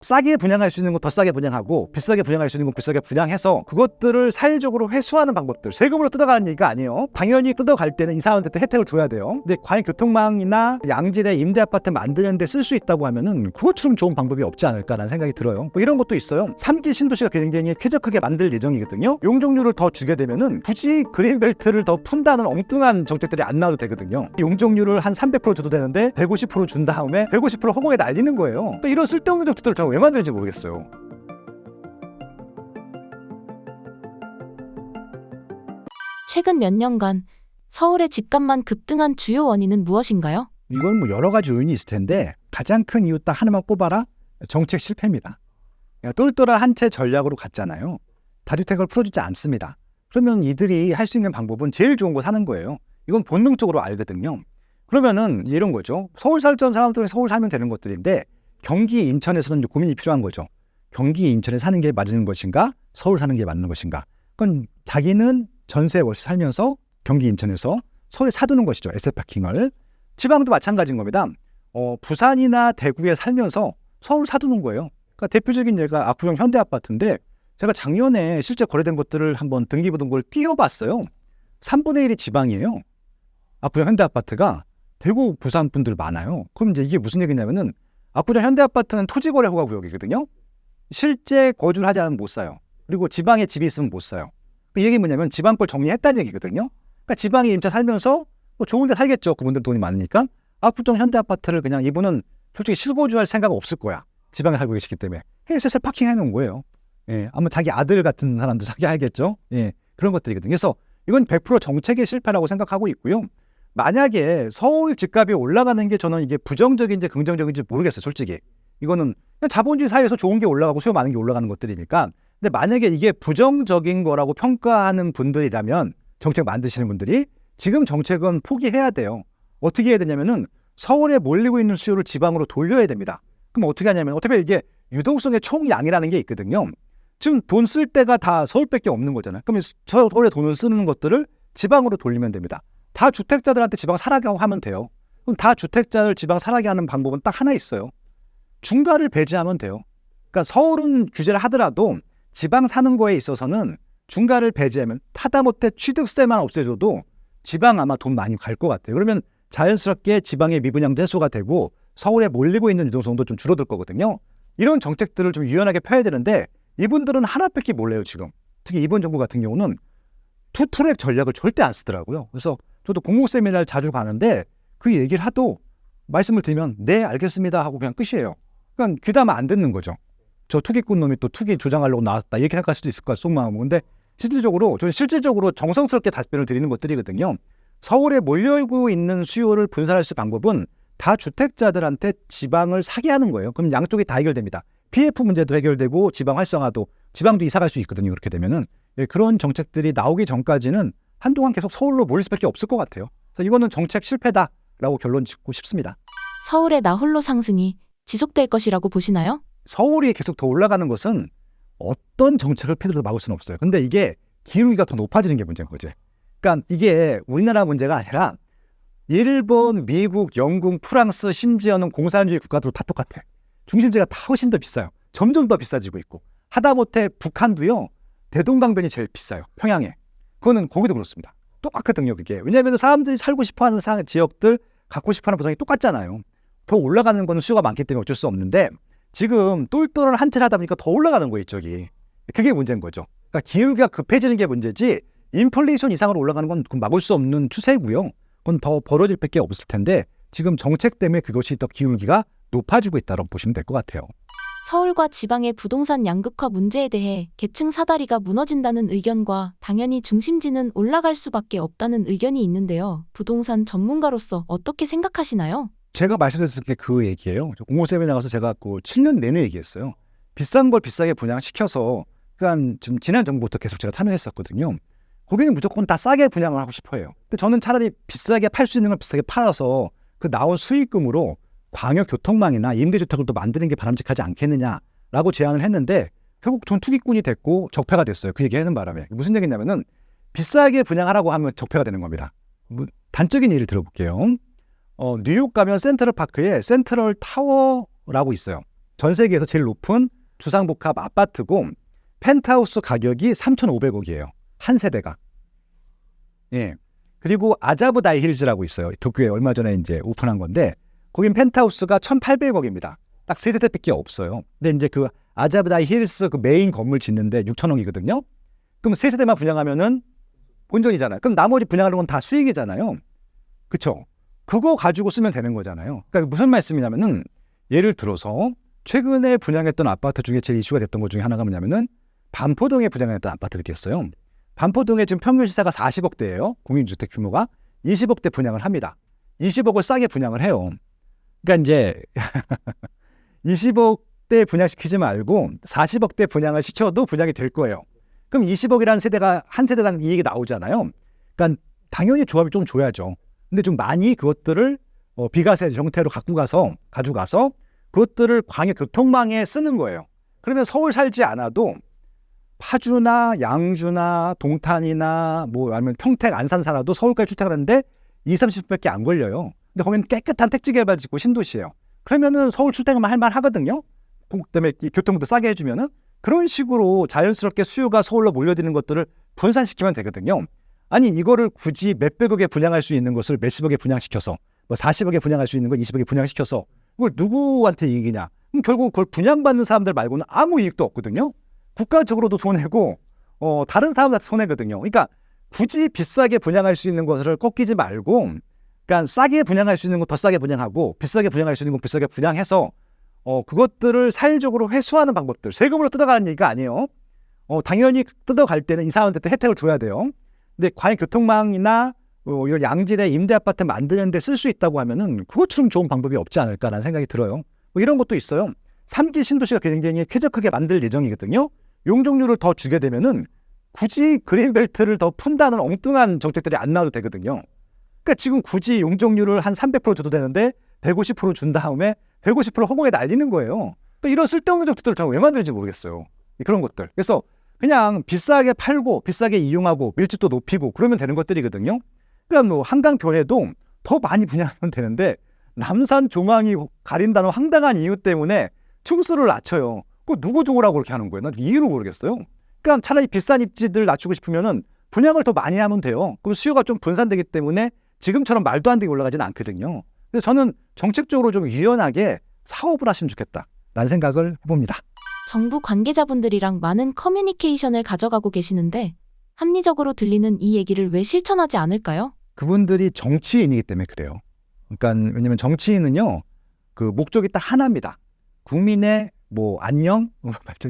싸게 분양할 수 있는 거 더 싸게 분양하고 비싸게 분양할 수 있는 거 비싸게 분양해서 그것들을 사회적으로 회수하는 방법들, 세금으로 뜯어가는 얘기가 아니에요. 당연히 뜯어갈 때는 이 사람한테 혜택을 줘야 돼요. 근데 과연 교통망이나 양질의 임대아파트 만드는 데 쓸 수 있다고 하면은 그것처럼 좋은 방법이 없지 않을까라는 생각이 들어요. 뭐 이런 것도 있어요. 3기 신도시가 굉장히 쾌적하게 만들 예정이거든요. 용적률을 더 주게 되면은 굳이 그린벨트를 더 푼다는 엉뚱한 정책들이 안 나와도 되거든요. 용적률을 한 300% 줘도 되는데 150% 준 다음에 150% 허공에 날리는 거예요. 그러니까 이런 쓸데없는 정책들을 저는 왜 만드는지 모르겠어요. 최근 몇 년간 서울의 집값만 급등한 주요 원인은 무엇인가요? 이건 뭐 여러 가지 요인이 있을 텐데 가장 큰 이유 딱 하나만 꼽아라. 정책 실패입니다. 똘똘한 한 채 전략으로 갔잖아요. 다주택을 풀어주지 않습니다. 그러면 이들이 할 수 있는 방법은 제일 좋은 거 사는 거예요. 이건 본능적으로 알거든요. 그러면은 이런 거죠. 서울 살던 사람들은 서울 살면 되는 것들인데 경기 인천에서는 고민이 필요한 거죠. 경기 인천에 사는 게 맞는 것인가? 서울 사는 게 맞는 것인가? 그건 자기는 전세 월세 살면서 경기 인천에서 서울에 사두는 것이죠. 에세파킹을. 지방도 마찬가지인 겁니다. 부산이나 대구에 살면서 서울 사두는 거예요. 그러니까 대표적인 예가 압구정 현대아파트인데 제가 작년에 실제 거래된 것들을 한번 등기부등본을 띄워봤어요. 3분의 1이 지방이에요. 압구정 현대아파트가 대구 부산 분들 많아요. 그럼 이제 이게 무슨 얘기냐면은 압구정 현대아파트는 토지거래 허가 구역이거든요. 실제 거주를 하지 않으면 못 사요. 그리고 지방에 집이 있으면 못 사요. 그 얘기 뭐냐면 지방 걸 정리했다는 얘기거든요. 그러니까 지방에 임차 살면서 뭐 좋은 데 살겠죠. 그분들 돈이 많으니까. 압구정 현대아파트를 그냥 이분은 솔직히 실거주할 생각 없을 거야. 지방에 살고 계시기 때문에. 슬슬 파킹해 놓은 거예요. 예, 아마 자기 아들 같은 사람도 사게 하겠죠. 예, 그런 것들이거든요. 그래서 이건 100% 정책의 실패라고 생각하고 있고요. 만약에 서울 집값이 올라가는 게 저는 이게 부정적인지 긍정적인지 모르겠어요. 솔직히. 이거는 그냥 자본주의 사회에서 좋은 게 올라가고 수요 많은 게 올라가는 것들이니까. 근데 만약에 이게 부정적인 거라고 평가하는 분들이라면 정책 만드시는 분들이 지금 정책은 포기해야 돼요. 어떻게 해야 되냐면은 서울에 몰리고 있는 수요를 지방으로 돌려야 됩니다. 그럼 어떻게 하냐면 어차피 이게 유동성의 총량이라는 게 있거든요. 지금 돈 쓸 데가 다 서울밖에 없는 거잖아요. 그러면 서울에 돈을 쓰는 것들을 지방으로 돌리면 됩니다. 다 주택자들한테 지방 살아게 하면 돼요. 그럼 다 주택자를 지방 살아게 하는 방법은 딱 하나 있어요. 중과를 배제하면 돼요. 그러니까 서울은 규제를 하더라도 지방 사는 거에 있어서는 중과를 배제하면 하다못해 취득세만 없애줘도 지방 아마 돈 많이 갈 것 같아요. 그러면 자연스럽게 지방의 미분양도 해소가 되고 서울에 몰리고 있는 유동성도 좀 줄어들 거거든요. 이런 정책들을 좀 유연하게 펴야 되는데 이분들은 하나밖에 몰라요 지금. 특히 이번 정부 같은 경우는 투트랙 전략을 절대 안 쓰더라고요. 그래서 저도 공공 세미나를 자주 가는데 그 얘기를 하도 말씀을 드리면 네 알겠습니다 하고 그냥 끝이에요. 그러니까 귀담아 안 듣는 거죠. 저 투기꾼 놈이 또 투기 조장하려고 나왔다 이렇게 생각할 수도 있을 것 같아요. 속마음은. 근데 저는 실질적으로 정성스럽게 답변을 드리는 것들이거든요. 서울에 몰려오고 있는 수요를 분산할 수 있는 방법은 다 주택자들한테 지방을 사게 하는 거예요. 그럼 양쪽이 다 해결됩니다. PF 문제도 해결되고 지방 활성화도 지방도 이사 갈 수 있거든요. 그렇게 되면은 그런 정책들이 나오기 전까지는 한동안 계속 서울로 몰릴 수밖에 없을 것 같아요. 그래서 이거는 정책 실패다라고 결론 짓고 싶습니다. 서울의 나홀로 상승이 지속될 것이라고 보시나요? 서울이 계속 더 올라가는 것은 어떤 정책을 펴도 막을 수는 없어요. 근데 이게 기울기가 더 높아지는 게 문제인 거지. 그러니까 이게 우리나라 문제가 아니라 일본, 미국, 영국, 프랑스 심지어는 공산주의 국가들도 다 똑같아. 중심지가 다 훨씬 더 비싸요. 점점 더 비싸지고 있고. 하다못해 북한도요. 대동강변이 제일 비싸요. 평양에. 그거는 거기도 그렇습니다. 똑같거든요. 그게. 왜냐하면 사람들이 살고 싶어하는 지역들, 갖고 싶어하는 부상이 똑같잖아요. 더 올라가는 거는 수요가 많기 때문에 어쩔 수 없는데 지금 똘똘한 한 채를 하다 보니까 더 올라가는 거예요. 이쪽이. 그게 문제인 거죠. 그러니까 기울기가 급해지는 게 문제지 인플레이션 이상으로 올라가는 건 막을 수 없는 추세고요. 그건 더 벌어질 밖에 없을 텐데 지금 정책 때문에 그것이 더 기울기가 높아지고 있다고 보시면 될 것 같아요. 서울과 지방의 부동산 양극화 문제에 대해 계층 사다리가 무너진다는 의견과 당연히 중심지는 올라갈 수밖에 없다는 의견이 있는데요. 부동산 전문가로서 어떻게 생각하시나요? 제가 말씀드렸을 게 그 얘기예요. 공공세미나 나가서 제가 그 7년 내내 얘기했어요. 비싼 걸 비싸게 분양시켜서 그러니까 지금 지난 정부부터 계속 제가 참여했었거든요. 거기는 무조건 다 싸게 분양을 하고 싶어요. 근데 저는 차라리 비싸게 팔 수 있는 걸 비싸게 팔아서 그 나온 수익금으로 광역 교통망이나 임대주택을 또 만드는 게 바람직하지 않겠느냐라고 제안을 했는데 결국 전 투기꾼이 됐고 적폐가 됐어요. 그 얘기하는 바람에. 무슨 얘기냐면은 비싸게 분양하라고 하면 적폐가 되는 겁니다. 단적인 예를 들어볼게요. 뉴욕 가면 센트럴 파크에 센트럴 타워라고 있어요. 전 세계에서 제일 높은 주상복합 아파트고 펜트하우스 가격이 3,500억이에요. 한 세대가. 예. 그리고 아자브 다이 힐즈라고 있어요. 도쿄에 얼마 전에 이제 오픈한 건데 거긴 펜트하우스가 1,800억입니다. 딱 세 세대밖에 없어요. 근데 이제 그 아자브 다이 힐스 그 메인 건물 짓는데 6,000억이거든요. 그럼 세 세대만 분양하면은 본전이잖아요. 그럼 나머지 분양하는 건 다 수익이잖아요. 그렇죠? 그거 가지고 쓰면 되는 거잖아요. 그러니까 무슨 말씀이냐면은 예를 들어서 최근에 분양했던 아파트 중에 제일 이슈가 됐던 것 중에 하나가 뭐냐면은 반포동에 분양했던 아파트들이었어요. 반포동에 지금 평균 시세가 40억대예요. 공인주택 규모가 20억대 분양을 합니다. 20억을 싸게 분양을 해요. 그러니까 이제 20억대 분양시키지 말고 40억대 분양을 시켜도 분양이 될 거예요. 그럼 20억이라는 세대가 한 세대당 이익이 나오잖아요. 그러니까 당연히 조합이 좀 줘야죠. 근데 좀 많이 그것들을 비과세 형태로 가져가서 그것들을 광역 교통망에 쓰는 거예요. 그러면 서울 살지 않아도 파주나 양주나 동탄이나 뭐 아니면 평택 안산 살아도 서울까지 출퇴근을 하는데 20-30분밖에 안 걸려요. 근데 거기는 깨끗한 택지 개발 짓고 신도시예요. 그러면은 서울 출퇴근만 할 만 하거든요. 그다음에 교통도 싸게 해주면은 그런 식으로 자연스럽게 수요가 서울로 몰려드는 것들을 분산시키면 되거든요. 아니 이거를 굳이 몇백억에 분양할 수 있는 것을 몇십억에 분양시켜서 뭐 40억에 분양할 수 있는 걸 20억에 분양시켜서 그걸 누구한테 이익이냐? 그럼 결국 그걸 분양받는 사람들 말고는 아무 이익도 없거든요. 국가적으로도 손해고 다른 사람한테 손해거든요. 그러니까 굳이 비싸게 분양할 수 있는 것을 꺾이지 말고 그러니까 싸게 분양할 수 있는 거 더 싸게 분양하고 비싸게 분양할 수 있는 거 비싸게 분양해서 그것들을 사회적으로 회수하는 방법들 세금으로 뜯어가는 얘기가 아니에요. 당연히 뜯어갈 때는 이 사람한테 또 혜택을 줘야 돼요. 근데 과연 교통망이나 이런 양질의 임대 아파트 만드는 데 쓸 수 있다고 하면은 그것처럼 좋은 방법이 없지 않을까라는 생각이 들어요. 뭐 이런 것도 있어요. 3기 신도시가 굉장히 쾌적하게 만들 예정이거든요. 용적률을 더 주게 되면은 굳이 그린벨트를 더 푼다는 엉뚱한 정책들이 안 나와도 되거든요. 그러니까 지금 굳이 용적률을 한 300% 줘도 되는데 150% 준 다음에 150% 허공에 날리는 거예요. 그러니까 이런 쓸데없는 정책들을 저는 왜 만드는지 모르겠어요. 그런 것들. 그래서 그냥 비싸게 팔고 비싸게 이용하고 밀집도 높이고 그러면 되는 것들이거든요. 그러니까 뭐 한강변에도 더 많이 분양하면 되는데 남산 조망이 가린다는 황당한 이유 때문에 층수를 낮춰요. 그거 누구 좋으라고 그렇게 하는 거예요? 난 이유를 모르겠어요. 그러니까 차라리 비싼 입지들 낮추고 싶으면은 분양을 더 많이 하면 돼요. 그럼 수요가 좀 분산되기 때문에 지금처럼 말도 안 되게 올라가지는 않거든요. 그래서 저는 정책적으로 좀 유연하게 사업을 하시면 좋겠다라는 생각을 해봅니다. 정부 관계자분들이랑 많은 커뮤니케이션을 가져가고 계시는데 합리적으로 들리는 이 얘기를 왜 실천하지 않을까요? 그분들이 정치인이기 때문에 그래요. 그러니까 왜냐면 정치인은요, 그 목적이 딱 하나입니다. 국민의 뭐 안녕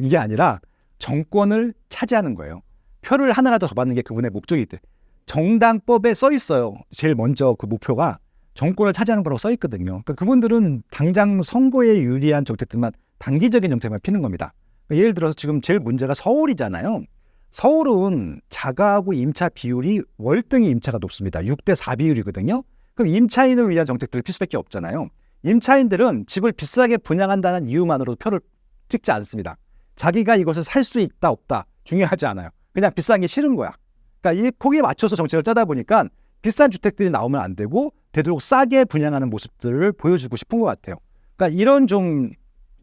이게 아니라 정권을 차지하는 거예요. 표를 하나라도 더 받는 게 그분의 목적이기 때문에 정당법에 써 있어요. 제일 먼저 그 목표가 정권을 차지하는 거라고 써 있거든요. 그러니까 그분들은 당장 선거에 유리한 정책들만 단기적인 정책만 피는 겁니다. 그러니까 예를 들어서 지금 제일 문제가 서울이잖아요. 서울은 자가하고 임차 비율이 월등히 임차가 높습니다. 6대4 비율이거든요. 그럼 임차인을 위한 정책들을 필 수밖에 없잖아요. 임차인들은 집을 비싸게 분양한다는 이유만으로 표를 찍지 않습니다. 자기가 이것을 살 수 있다 없다 중요하지 않아요. 그냥 비싼 게 싫은 거야. 그러니까 거기에 맞춰서 정책을 짜다 보니까 비싼 주택들이 나오면 안 되고 되도록 싸게 분양하는 모습들을 보여주고 싶은 것 같아요. 그러니까 이런 좀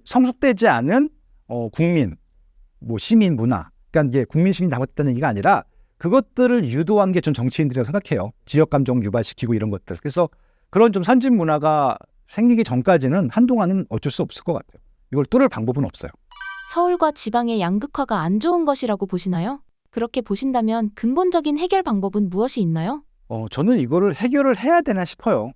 성숙되지 않은 국민, 뭐 시민 문화, 그러니까 이게 국민 시민이 잘못됐다는 얘기가 아니라 그것들을 유도한 게 전 정치인들이라고 생각해요. 지역 감정 유발시키고 이런 것들. 그래서 그런 좀 선진 문화가 생기기 전까지는 한동안은 어쩔 수 없을 것 같아요. 이걸 뚫을 방법은 없어요. 서울과 지방의 양극화가 안 좋은 것이라고 보시나요? 그렇게 보신다면 근본적인 해결 방법은 무엇이 있나요? 저는 이거를 해결을 해야 되나 싶어요.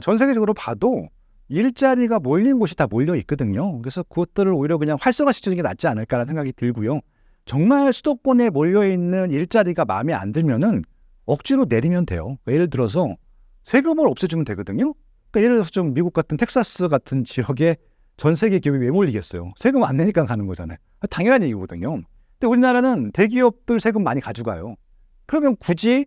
전 세계적으로 봐도 일자리가 몰린 곳이 다 몰려 있거든요. 그래서 그것들을 오히려 그냥 활성화시키는 게 낫지 않을까라는 생각이 들고요. 정말 수도권에 몰려있는 일자리가 마음에 안 들면은 억지로 내리면 돼요. 예를 들어서 세금을 없애주면 되거든요. 그러니까 예를 들어서 좀 미국 같은 텍사스 같은 지역에 전 세계 기업이 왜 몰리겠어요? 세금 안 내니까 가는 거잖아요. 당연한 얘기거든요. 근데 우리나라는 대기업들 세금 많이 가져가요. 그러면 굳이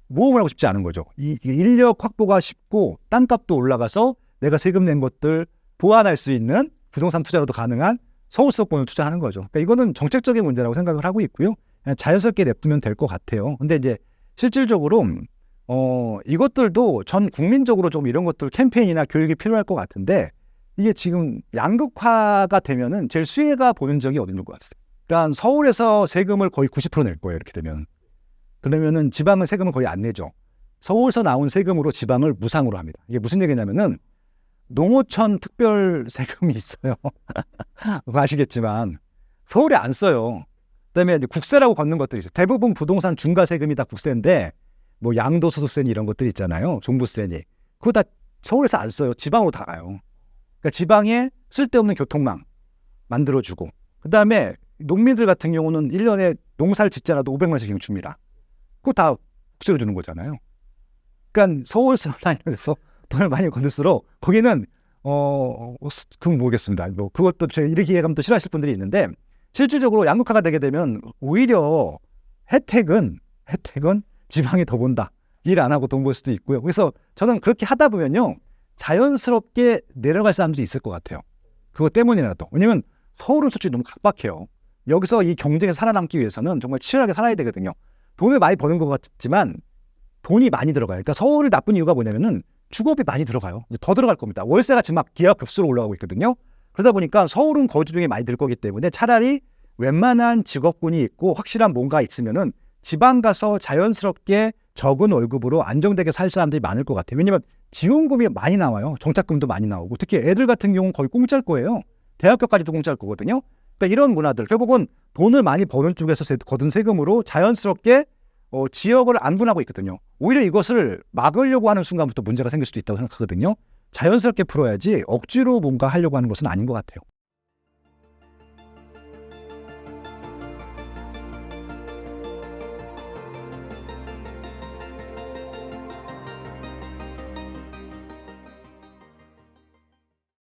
모험을 하고 싶지 않은 거죠. 이 인력 확보가 쉽고 땅값도 올라가서 내가 세금 낸 것들 보완할 수 있는 부동산 투자로도 가능한 서울 수도권을 투자하는 거죠. 그러니까 이거는 정책적인 문제라고 생각을 하고 있고요. 그냥 자연스럽게 냅두면 될 것 같아요. 근데 이제 실질적으로 이것들도 전 국민적으로 좀 이런 것들 캠페인이나 교육이 필요할 것 같은데 이게 지금 양극화가 되면은 제일 수혜가 보는 적이 어딘 것 같아요. 그러니까 서울에서 세금을 거의 90% 낼 거예요. 이렇게 되면. 그러면은 지방은 세금을 거의 안 내죠. 서울에서 나온 세금으로 지방을 무상으로 합니다. 이게 무슨 얘기냐면은 농어촌 특별 세금이 있어요. 그거 아시겠지만 서울에 안 써요. 그다음에 이제 국세라고 걷는 것들이 있어요. 대부분 부동산 중과 세금이 다 국세인데 뭐 양도소득세니 이런 것들이 있잖아요. 종부세니. 그거 다 서울에서 안 써요. 지방으로 다 가요. 그러니까 지방에 쓸데없는 교통망 만들어주고 그다음에 농민들 같은 경우는 1년에 농사를 짓잖아도 500만 원씩 줍니다. 그거 다 국세로 주는 거잖아요. 그러니까 서울에서 다니면서 돈을 많이 거둘수록 거기는 그건 모르겠습니다. 뭐 그것도 제가 이렇게 얘기하면 또 싫어하실 분들이 있는데 실질적으로 양극화가 되게 되면 오히려 혜택은 지방이 더 본다. 일 안 하고 돈 벌 수도 있고요. 그래서 저는 그렇게 하다 보면요. 자연스럽게 내려갈 사람들이 있을 것 같아요. 그것 때문이라도. 왜냐면 서울은 솔직히 너무 각박해요. 여기서 이 경쟁에 살아남기 위해서는 정말 치열하게 살아야 되거든요. 돈을 많이 버는 것 같지만 돈이 많이 들어가요. 그러니까 서울이 나쁜 이유가 뭐냐면은 주거비 많이 들어가요. 더 들어갈 겁니다. 월세가 지금 막 기하급수로 올라가고 있거든요. 그러다 보니까 서울은 거주 비용이 많이 들 거기 때문에 차라리 웬만한 직업군이 있고 확실한 뭔가 있으면은 지방 가서 자연스럽게 적은 월급으로 안정되게 살 사람들이 많을 것 같아요. 왜냐면 지원금이 많이 나와요. 정착금도 많이 나오고 특히 애들 같은 경우는 거의 공짜일 거예요. 대학교까지도 공짜일 거거든요. 그러니까 이런 문화들 결국은 돈을 많이 버는 쪽에서 거둔 세금으로 자연스럽게 지역을 안분하고 있거든요. 오히려 이것을 막으려고 하는 순간부터 문제가 생길 수도 있다고 생각하거든요. 자연스럽게 풀어야지 억지로 뭔가 하려고 하는 것은 아닌 것 같아요.